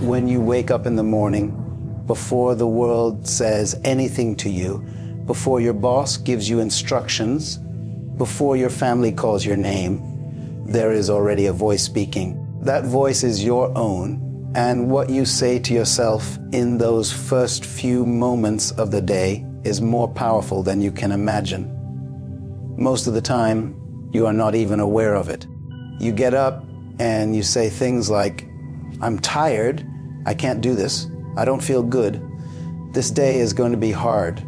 When you wake up in the morning, before the world says anything to you, before your boss gives you instructions, before your family calls your name, there is already a voice speaking. That voice is your own, and what you say to yourself in those first few moments of the day is more powerful than you can imagine. Most of the time, you are not even aware of it. You get up and you say things like, "I'm tired, I can't do this, I don't feel good, this day is going to be hard."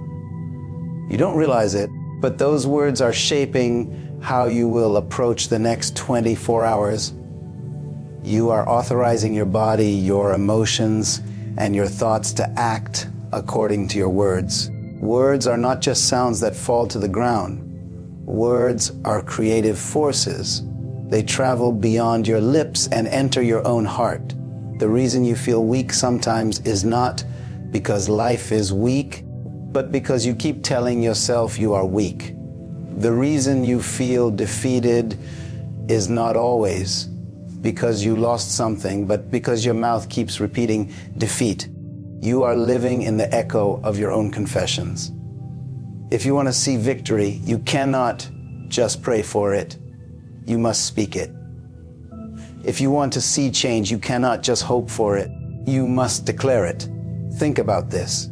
You don't realize it, but those words are shaping how you will approach the next 24 hours. You are authorizing your body, your emotions, and your thoughts to act according to your words. Words are not just sounds that fall to the ground. Words are creative forces. They travel beyond your lips and enter your own heart. The reason you feel weak sometimes is not because life is weak, but because you keep telling yourself you are weak. The reason you feel defeated is not always because you lost something, but because your mouth keeps repeating defeat. You are living in the echo of your own confessions. If you want to see victory, you cannot just pray for it. You must speak it. If you want to see change, you cannot just hope for it. You must declare it. Think about this.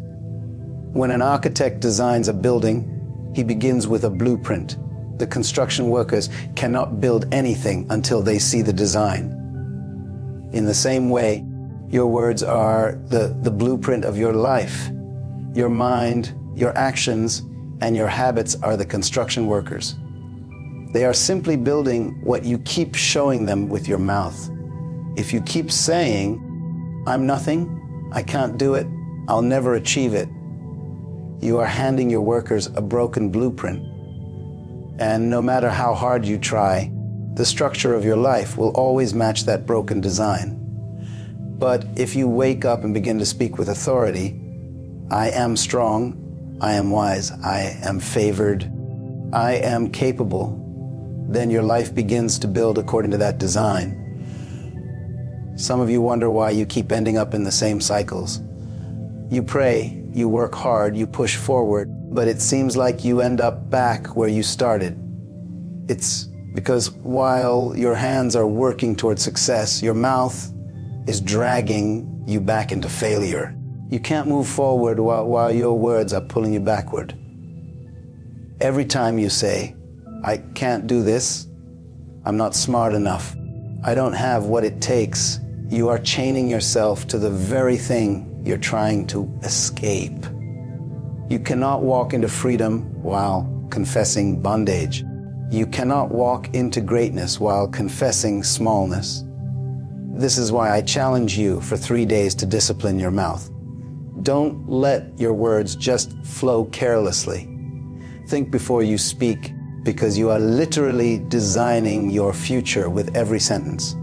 When an architect designs a building, he begins with a blueprint. The construction workers cannot build anything until they see the design. In the same way, your words are the blueprint of your life. Your mind, your actions, and your habits are the construction workers. They are simply building what you keep showing them with your mouth. If you keep saying, "I'm nothing, I can't do it, I'll never achieve it," you are handing your workers a broken blueprint. And no matter how hard you try, the structure of your life will always match that broken design. But if you wake up and begin to speak with authority, "I am strong, I am wise, I am favored, I am capable," then your life begins to build according to that design. Some of you wonder why you keep ending up in the same cycles. You pray, you work hard, you push forward, but it seems like you end up back where you started. It's because while your hands are working towards success, your mouth is dragging you back into failure. You can't move forward while your words are pulling you backward. Every time you say, "I can't do this, I'm not smart enough, I don't have what it takes," you are chaining yourself to the very thing you're trying to escape. You cannot walk into freedom while confessing bondage. You cannot walk into greatness while confessing smallness. This is why I challenge you for 3 days to discipline your mouth. Don't let your words just flow carelessly. Think before you speak, because you are literally designing your future with every sentence.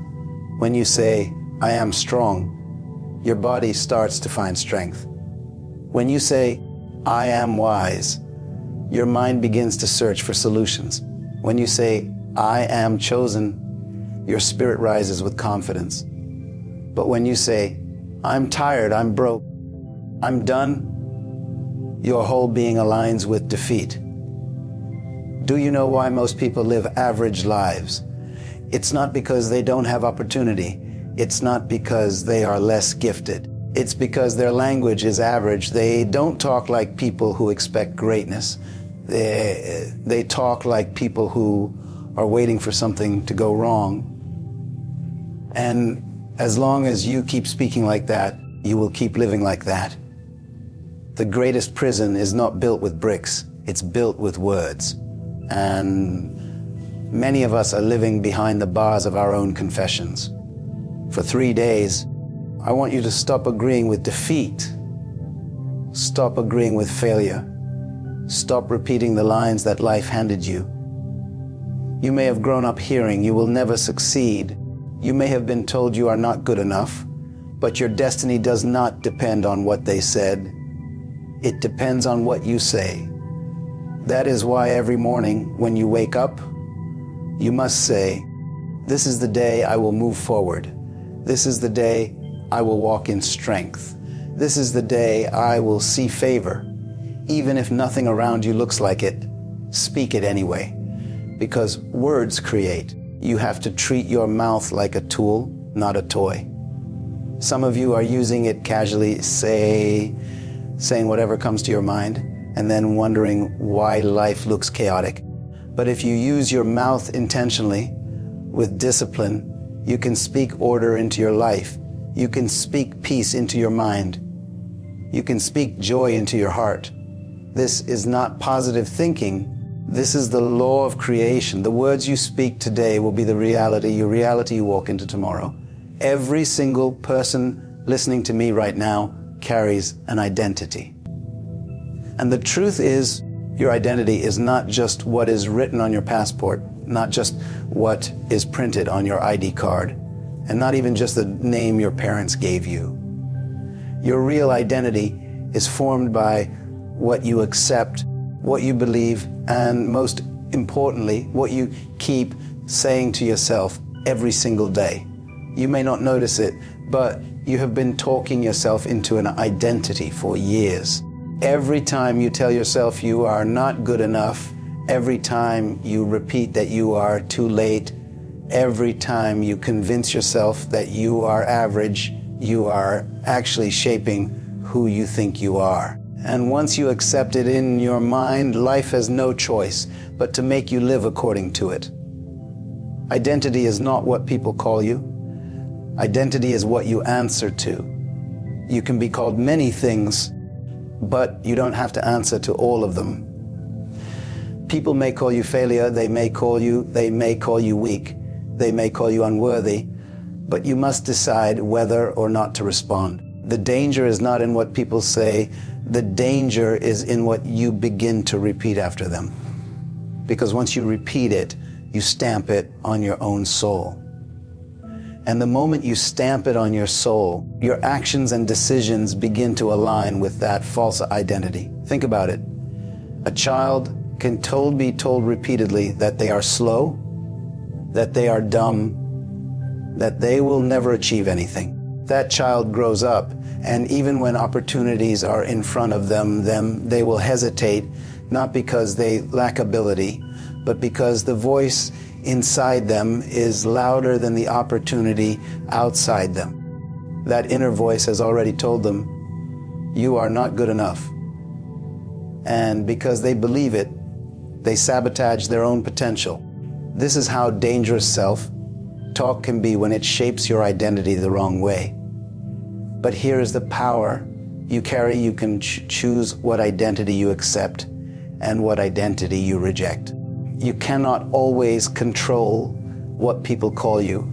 When you say, "I am strong," your body starts to find strength. When you say, "I am wise," your mind begins to search for solutions. When you say, "I am chosen," your spirit rises with confidence. But when you say, "I'm tired, I'm broke, I'm done," your whole being aligns with defeat. Do you know why most people live average lives? It's not because they don't have opportunity. It's not because they are less gifted. It's because their language is average. They don't talk like people who expect greatness. They talk like people who are waiting for something to go wrong. And as long as you keep speaking like that, you will keep living like that. The greatest prison is not built with bricks. It's built with words. And many of us are living behind the bars of our own confessions. For 3 days, I want you to stop agreeing with defeat. Stop agreeing with failure. Stop repeating the lines that life handed you. You may have grown up hearing, "You will never succeed." You may have been told you are not good enough, but your destiny does not depend on what they said. It depends on what you say. That is why every morning when you wake up, you must say, "This is the day I will move forward. This is the day I will walk in strength. This is the day I will see favor. Even if nothing around you looks like it, speak it anyway. Because words create. You have to treat your mouth like a tool, not a toy. Some of you are using it casually, saying whatever comes to your mind, and then wondering why life looks chaotic. But if you use your mouth intentionally, with discipline, you can speak order into your life. You can speak peace into your mind. You can speak joy into your heart. This is not positive thinking. This is the law of creation. The words you speak today will be the reality, your reality you walk into tomorrow. Every single person listening to me right now carries an identity. And the truth is, your identity is not just what is written on your passport, not just what is printed on your ID card, and not even just the name your parents gave you. Your real identity is formed by what you accept, what you believe, and most importantly, what you keep saying to yourself every single day. You may not notice it, but you have been talking yourself into an identity for years. Every time you tell yourself you are not good enough, every time you repeat that you are too late, every time you convince yourself that you are average, you are actually shaping who you think you are. And once you accept it in your mind, life has no choice but to make you live according to it. Identity is not what people call you. Identity is what you answer to. You can be called many things, but you don't have to answer to all of them. People may call you failure, they may call you weak, they may call you unworthy, but you must decide whether or not to respond. The danger is not in what people say, the danger is in what you begin to repeat after them. Because once you repeat it, you stamp it on your own soul. And the moment you stamp it on your soul, your actions and decisions begin to align with that false identity. Think about it. A child can be told repeatedly that they are slow, that they are dumb, that they will never achieve anything. That child grows up, and even when opportunities are in front of them, they will hesitate, not because they lack ability, but because the voice inside them is louder than the opportunity outside them. That inner voice has already told them, you are not good enough. And because they believe it, they sabotage their own potential. This is how dangerous self-talk can be when it shapes your identity the wrong way. But here is the power you carry. You can choose what identity you accept and what identity you reject. You cannot always control what people call you,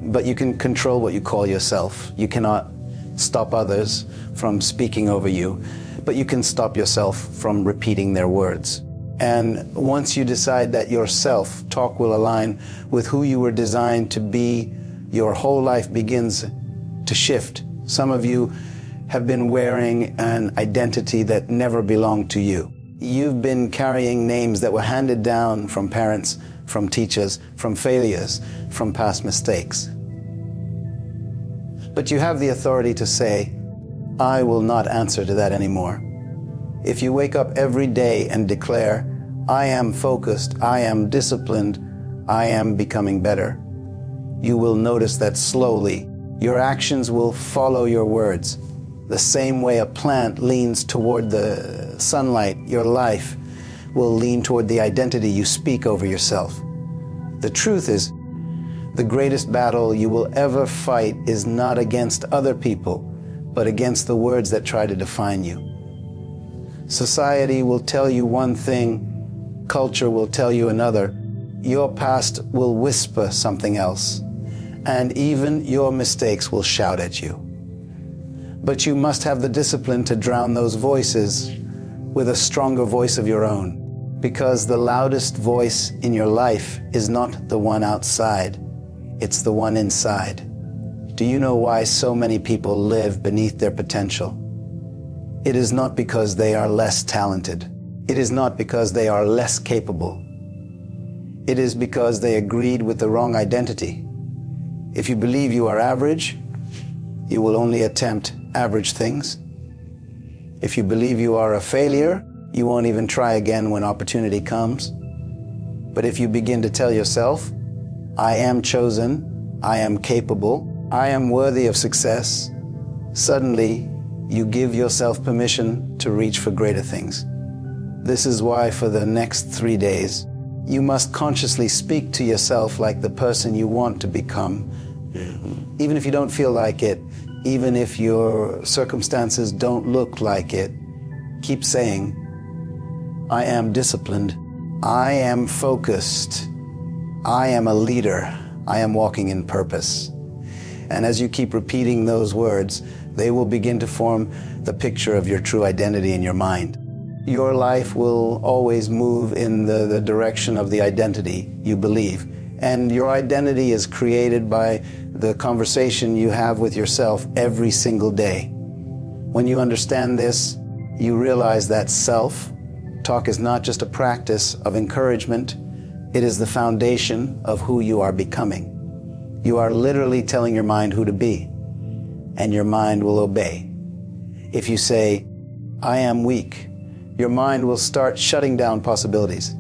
but you can control what you call yourself. You cannot stop others from speaking over you, but you can stop yourself from repeating their words. And once you decide that your self-talk will align with who you were designed to be, your whole life begins to shift. Some of you have been wearing an identity that never belonged to you. You've been carrying names that were handed down from parents, from teachers, from failures, from past mistakes. But you have the authority to say, I will not answer to that anymore. If you wake up every day and declare, I am focused, I am disciplined, I am becoming better, you will notice that slowly your actions will follow your words. The same way a plant leans toward the sunlight, your life will lean toward the identity you speak over yourself. The truth is, the greatest battle you will ever fight is not against other people, but against the words that try to define you. Society will tell you one thing, culture will tell you another. Your past will whisper something else, and even your mistakes will shout at you. But you must have the discipline to drown those voices with a stronger voice of your own, because the loudest voice in your life is not the one outside, it's the one inside. Do you know why so many people live beneath their potential? It is not because they are less talented. It is not because they are less capable. It is because they agreed with the wrong identity. If you believe you are average, you will only attempt average things. If you believe you are a failure, you won't even try again when opportunity comes. But if you begin to tell yourself, I am chosen, I am capable, I am worthy of success, suddenly you give yourself permission to reach for greater things. This is why for the next 3 days, you must consciously speak to yourself like the person you want to become. Even if you don't feel like it, even if your circumstances don't look like it, keep saying, I am disciplined, I am focused, I am a leader, I am walking in purpose. And as you keep repeating those words, they will begin to form the picture of your true identity in your mind. Your life will always move in the direction of the identity you believe. And your identity is created by the conversation you have with yourself every single day. When you understand this, you realize that self-talk is not just a practice of encouragement, it is the foundation of who you are becoming. You are literally telling your mind who to be, and your mind will obey. If you say, I am weak, your mind will start shutting down possibilities.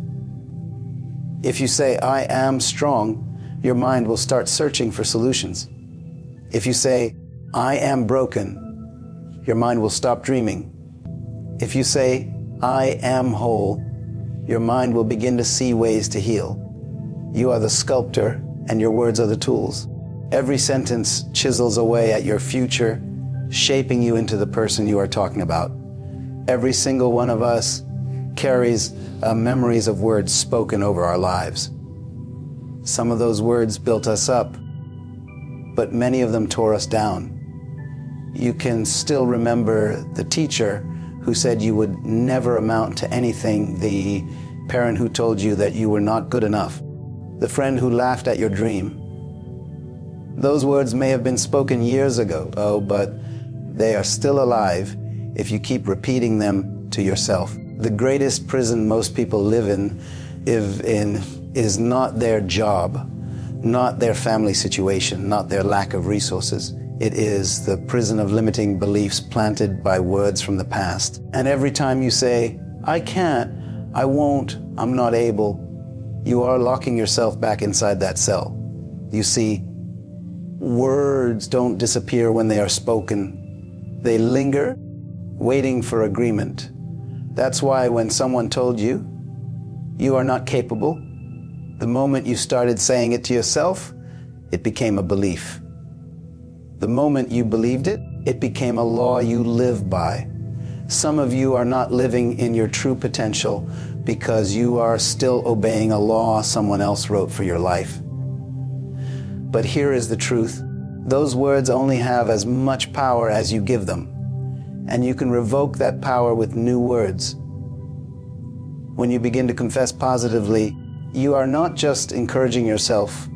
If you say, I am strong, your mind will start searching for solutions. If you say, I am broken, your mind will stop dreaming. If you say, I am whole, your mind will begin to see ways to heal. You are the sculptor, and your words are the tools. Every sentence chisels away at your future, shaping you into the person you are talking about. Every single one of us carries memories of words spoken over our lives. Some of those words built us up, but many of them tore us down. You can still remember the teacher who said you would never amount to anything, the parent who told you that you were not good enough, the friend who laughed at your dream. Those words may have been spoken years ago, but they are still alive if you keep repeating them to yourself. The greatest prison most people live in is not their job, not their family situation, not their lack of resources. It is the prison of limiting beliefs planted by words from the past. And every time you say, I can't, I won't, I'm not able, you are locking yourself back inside that cell. You see, words don't disappear when they are spoken. They linger, waiting for agreement. That's why when someone told you, you are not capable, the moment you started saying it to yourself, it became a belief. The moment you believed it, it became a law you live by. Some of you are not living in your true potential because you are still obeying a law someone else wrote for your life. But here is the truth. Those words only have as much power as you give them. And you can revoke that power with new words. When you begin to confess positively, you are not just encouraging yourself,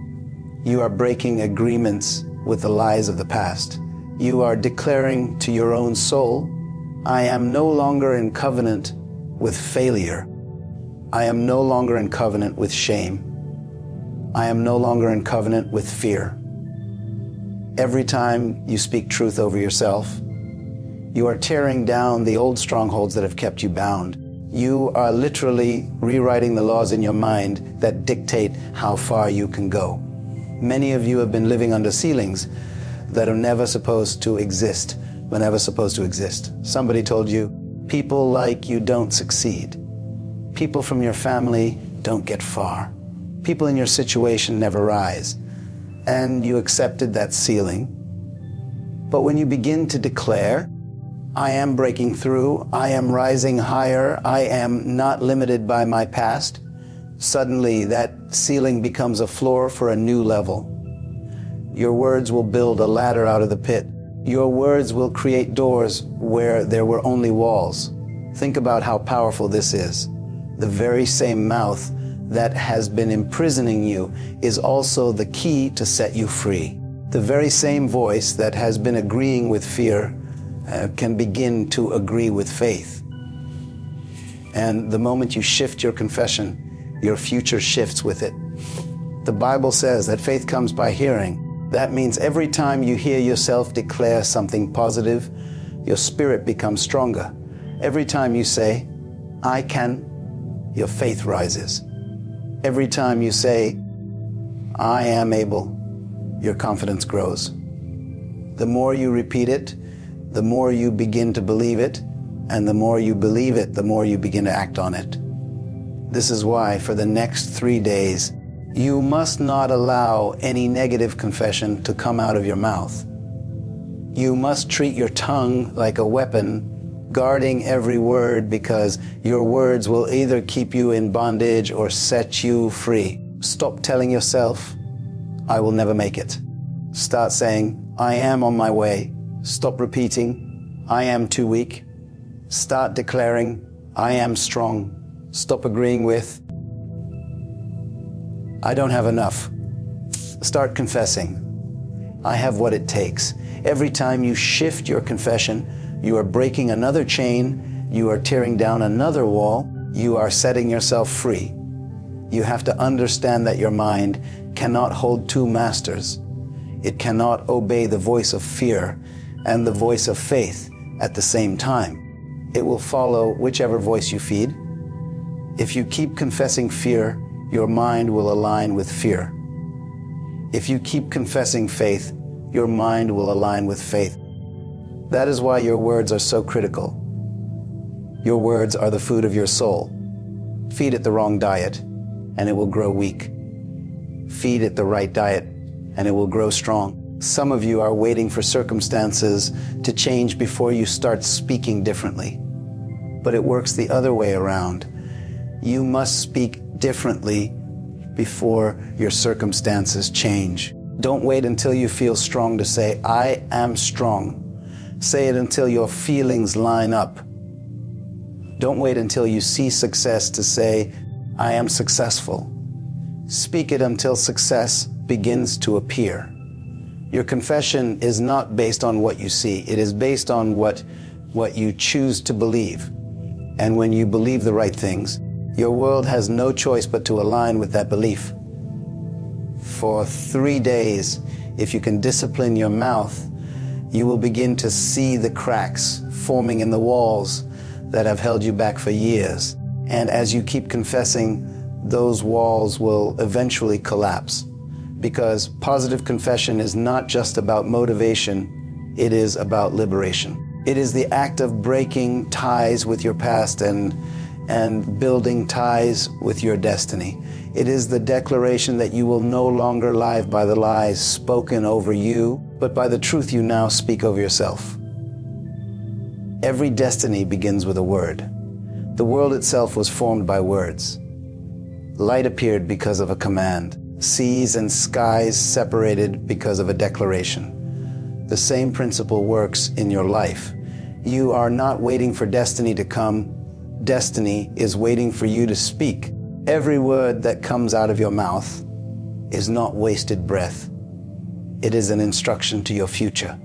you are breaking agreements with the lies of the past. You are declaring to your own soul, I am no longer in covenant with failure. I am no longer in covenant with shame. I am no longer in covenant with fear. Every time you speak truth over yourself, you are tearing down the old strongholds that have kept you bound. You are literally rewriting the laws in your mind that dictate how far you can go. Many of you have been living under ceilings that are never supposed to exist, were never supposed to exist. Somebody told you, people like you don't succeed. People from your family don't get far. People in your situation never rise. And you accepted that ceiling. But when you begin to declare, I am breaking through, I am rising higher, I am not limited by my past, suddenly that ceiling becomes a floor for a new level. Your words will build a ladder out of the pit. Your words will create doors where there were only walls. Think about how powerful this is. The very same mouth that has been imprisoning you is also the key to set you free. The very same voice that has been agreeing with fear can begin to agree with faith. And the moment you shift your confession, your future shifts with it. The Bible says that faith comes by hearing, That means every time you hear yourself declare something positive, your spirit becomes stronger. Every time you say, I can, your faith rises. Every time you say, I am able, your confidence grows. The more you repeat it, the more you begin to believe it, and the more you believe it, the more you begin to act on it. This is why for the next 3 days, you must not allow any negative confession to come out of your mouth. You must treat your tongue like a weapon, guarding every word, because your words will either keep you in bondage or set you free. Stop telling yourself, I will never make it. Start saying, I am on my way. Stop repeating, I am too weak. Start declaring, I am strong. Stop agreeing with, I don't have enough. Start confessing, I have what it takes. Every time you shift your confession, you are breaking another chain, you are tearing down another wall, you are setting yourself free. You have to understand that your mind cannot hold two masters. It cannot obey the voice of fear and the voice of faith at the same time. It will follow whichever voice you feed. If you keep confessing fear, your mind will align with fear. If you keep confessing faith, your mind will align with faith. That is why your words are so critical. Your words are the food of your soul. Feed it the wrong diet, and it will grow weak. Feed it the right diet, and it will grow strong. Some of you are waiting for circumstances to change before you start speaking differently. But it works the other way around. You must speak differently before your circumstances change. Don't wait until you feel strong to say, I am strong. Say it until your feelings line up. Don't wait until you see success to say, I am successful. Speak it until success begins to appear. Your confession is not based on what you see. It is based on what you choose to believe. And when you believe the right things, your world has no choice but to align with that belief. For 3 days, if you can discipline your mouth, you will begin to see the cracks forming in the walls that have held you back for years. And as you keep confessing, those walls will eventually collapse. Because positive confession is not just about motivation, it is about liberation. It is the act of breaking ties with your past and building ties with your destiny. It is the declaration that you will no longer live by the lies spoken over you, but by the truth you now speak over yourself. Every destiny begins with a word. The world itself was formed by words. Light appeared because of a command. Seas and skies separated because of a declaration. The same principle works in your life. You are not waiting for destiny to come. Destiny is waiting for you to speak. Every word that comes out of your mouth is not wasted breath. It is an instruction to your future.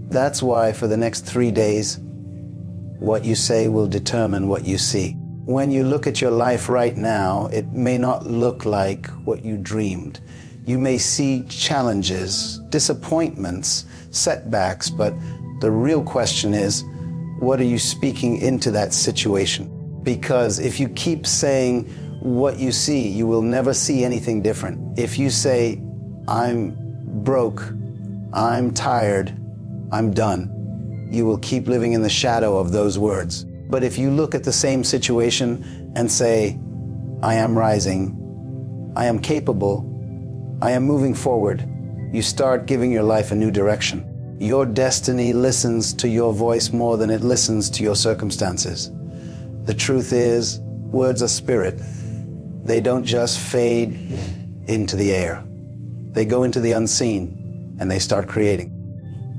That's why for the next 3 days, what you say will determine what you see. When you look at your life right now, it may not look like what you dreamed. You may see challenges, disappointments, setbacks, but the real question is, what are you speaking into that situation? Because if you keep saying what you see, you will never see anything different. If you say, I'm broke, I'm tired, I'm done, you will keep living in the shadow of those words. But if you look at the same situation and say, I am rising, I am capable, I am moving forward, you start giving your life a new direction. Your destiny listens to your voice more than it listens to your circumstances. The truth is, words are spirit. They don't just fade into the air. They go into the unseen and they start creating.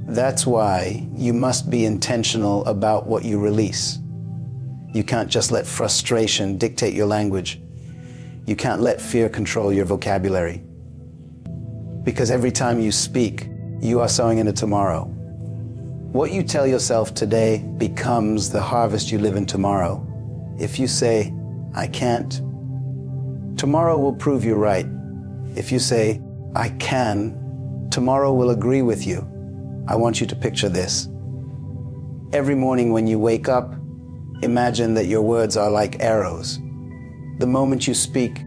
That's why you must be intentional about what you release. You can't just let frustration dictate your language. You can't let fear control your vocabulary. Because every time you speak, you are sowing into tomorrow. What you tell yourself today becomes the harvest you live in tomorrow. If you say, I can't, tomorrow will prove you right. If you say, I can, Tomorrow will agree with you. I want you to picture this. Every morning when you wake up, imagine that your words are like arrows. The moment you speak,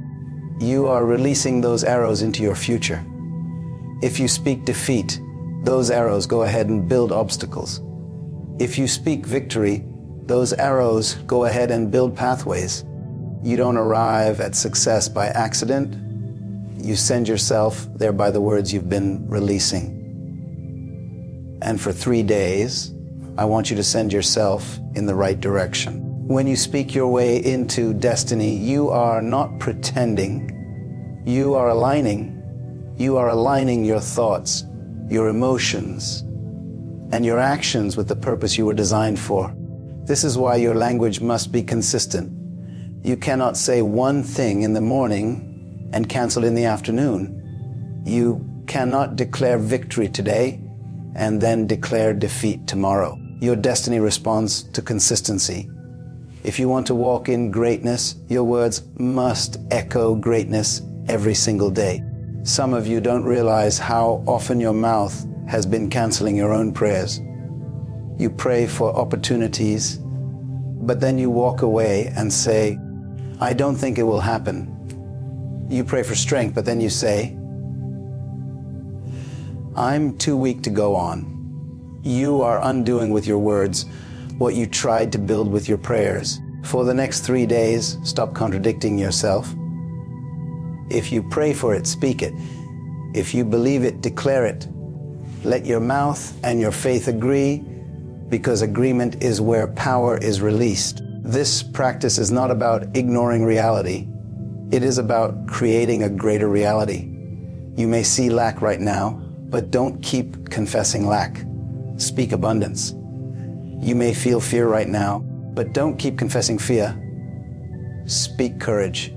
you are releasing those arrows into your future. If you speak defeat, those arrows go ahead and build obstacles. If you speak victory, those arrows go ahead and build pathways. You don't arrive at success by accident. You send yourself there by the words you've been releasing. And for 3 days, I want you to send yourself in the right direction. When you speak your way into destiny, you are not pretending. You are aligning. You are aligning your thoughts, your emotions, and your actions with the purpose you were designed for. This is why your language must be consistent. You cannot say one thing in the morning and cancel in the afternoon. You cannot declare victory today and then declare defeat tomorrow. Your destiny responds to consistency. If you want to walk in greatness, your words must echo greatness every single day. Some of you don't realize how often your mouth has been canceling your own prayers. You pray for opportunities, but then you walk away and say, I don't think it will happen. You pray for strength, but then you say, I'm too weak to go on. You are undoing with your words what you tried to build with your prayers. For the next 3 days, stop contradicting yourself. If you pray for it, speak it. If you believe it, declare it. Let your mouth and your faith agree, because agreement is where power is released. This practice is not about ignoring reality. It is about creating a greater reality. You may see lack right now, but don't keep confessing lack. Speak abundance. You may feel fear right now, but don't keep confessing fear. Speak courage.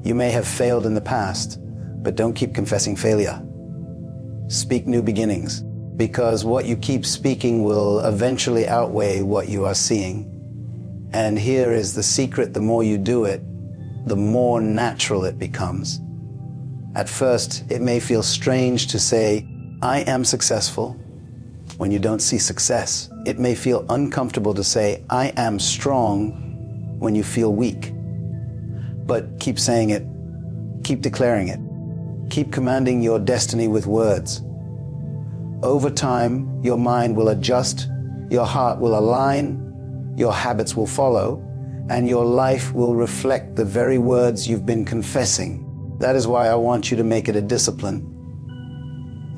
You may have failed in the past, but don't keep confessing failure. Speak new beginnings, because what you keep speaking will eventually outweigh what you are seeing. And here is the secret: the more you do it, the more natural it becomes. At first, it may feel strange to say, I am successful, when you don't see success. It may feel uncomfortable to say, I am strong, when you feel weak. But keep saying it, keep declaring it, keep commanding your destiny with words. Over time, your mind will adjust, your heart will align, your habits will follow, and your life will reflect the very words you've been confessing. That is why I want you to make it a discipline.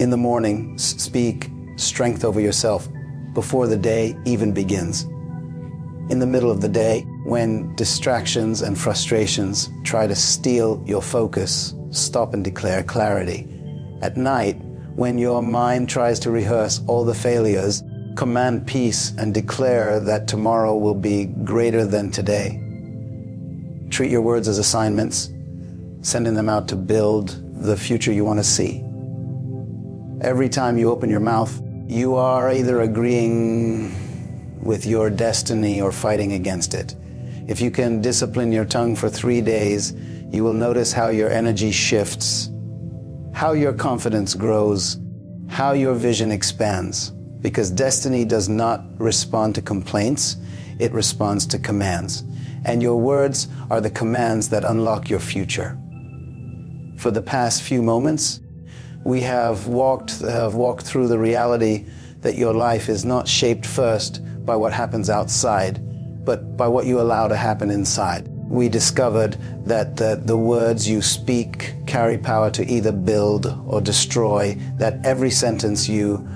In the morning, speak strength over yourself before the day even begins. In the middle of the day, when distractions and frustrations try to steal your focus, stop and declare clarity. At night, when your mind tries to rehearse all the failures, command peace and declare that tomorrow will be greater than today. Treat your words as assignments, sending them out to build the future you want to see. Every time you open your mouth, you are either agreeing with your destiny or fighting against it. If you can discipline your tongue for 3 days, you will notice how your energy shifts, how your confidence grows, how your vision expands. Because destiny does not respond to complaints, it responds to commands. And your words are the commands that unlock your future. For the past few moments, we have walked through the reality that your life is not shaped first by what happens outside, but by what you allow to happen inside. We discovered that the words you speak carry power to either build or destroy, that every sentence you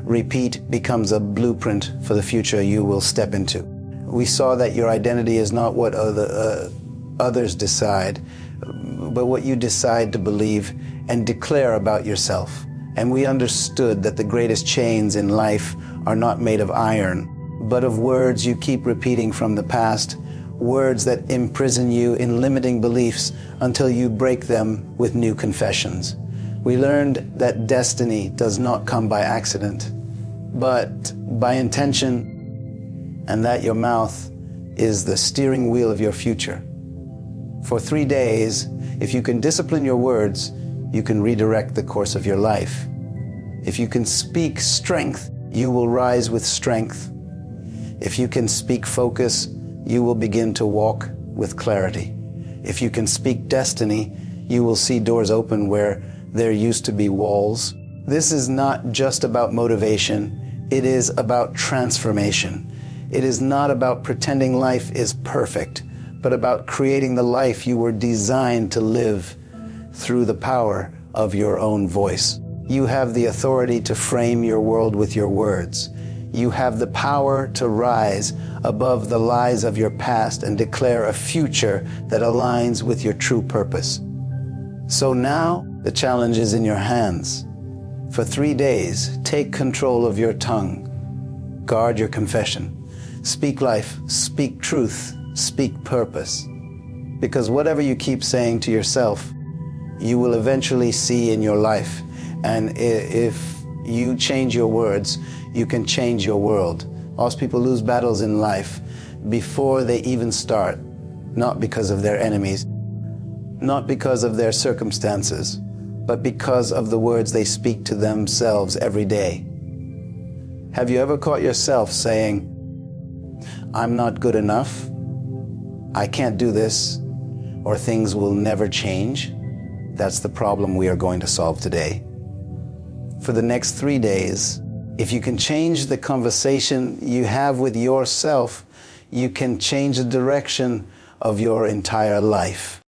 repeat becomes a blueprint for the future you will step into. We saw that your identity is not what others decide, but what you decide to believe and declare about yourself. And we understood that the greatest chains in life are not made of iron, but of words you keep repeating from the past, words that imprison you in limiting beliefs until you break them with new confessions. We learned that destiny does not come by accident, but by intention, and that your mouth is the steering wheel of your future. For 3 days, if you can discipline your words, you can redirect the course of your life. If you can speak strength, you will rise with strength. If you can speak focus, you will begin to walk with clarity. If you can speak destiny, you will see doors open where there used to be walls. This is not just about motivation, it is about transformation. It is not about pretending life is perfect, but about creating the life you were designed to live through the power of your own voice. You have the authority to frame your world with your words. You have the power to rise above the lies of your past and declare a future that aligns with your true purpose. So now the challenge is in your hands. For 3 days, take control of your tongue. Guard your confession. Speak life, speak truth, speak purpose. Because whatever you keep saying to yourself, you will eventually see in your life. And if you change your words, you can change your world. Most people lose battles in life before they even start, not because of their enemies, not because of their circumstances, but because of the words they speak to themselves every day. Have you ever caught yourself saying, "I'm not good enough, I can't do this," or "things will never change"? That's the problem we are going to solve today. For the next 3 days, if you can change the conversation you have with yourself, you can change the direction of your entire life.